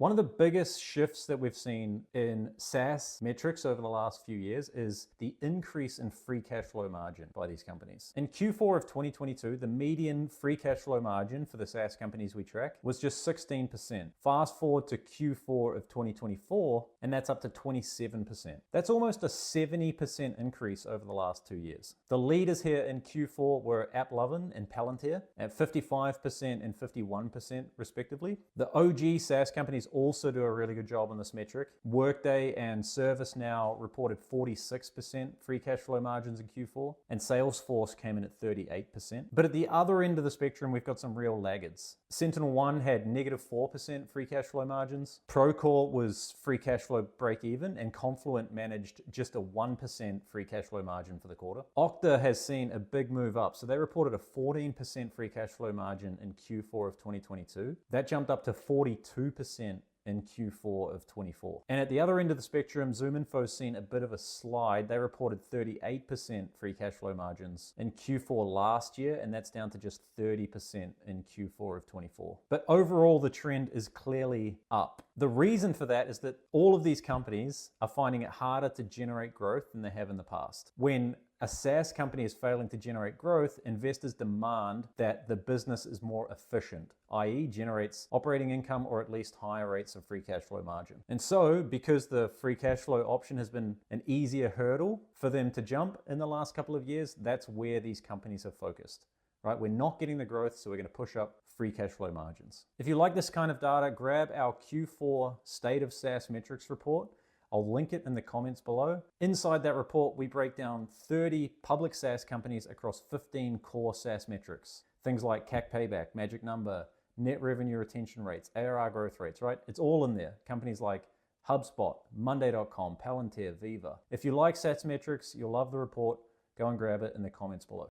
One of the biggest shifts that we've seen in SaaS metrics over the last few years is the increase in free cash flow margin by these companies. In Q4 of 2022, the median free cash flow margin for the SaaS companies we track was just 16%. Fast forward to Q4 of 2024, and that's up to 27%. That's almost a 70% increase over the last 2 years. The leaders here in Q4 were AppLovin and Palantir at 55% and 51% respectively. The OG SaaS companies also do a really good job on this metric. Workday and ServiceNow reported 46% free cash flow margins in Q4, and Salesforce came in at 38%. But at the other end of the spectrum, we've got some real laggards. SentinelOne had negative 4% free cash flow margins. Procore was free cash flow break even, and Confluent managed just a 1% free cash flow margin for the quarter. Okta has seen a big move up, so they reported a 14% free cash flow margin in Q4 of 2022. That jumped up to 42% in Q4 of 24. And at the other end of the spectrum, ZoomInfo's seen a bit of a slide. They reported 38% free cash flow margins in Q4 last year, and that's down to just 30% in Q4 of 24. But overall, the trend is clearly up. The reason for that is that all of these companies are finding it harder to generate growth than they have in the past. When a SaaS company is failing to generate growth, investors demand that the business is more efficient, i.e. generates operating income or at least higher rates of free cash flow margin. And so, because the free cash flow option has been an easier hurdle for them to jump in the last couple of years, that's where these companies have focused. Right? We're not getting the growth, so we're going to push up free cash flow margins. If you like this kind of data, grab our Q4 State of SaaS Metrics report. I'll link it in the comments below. Inside that report, we break down 30 public SaaS companies across 15 core SaaS metrics. Things like CAC payback, magic number, net revenue retention rates, ARR growth rates, right? It's all in there. Companies like HubSpot, Monday.com, Palantir, Viva. If you like SaaS metrics, you'll love the report. Go and grab it in the comments below.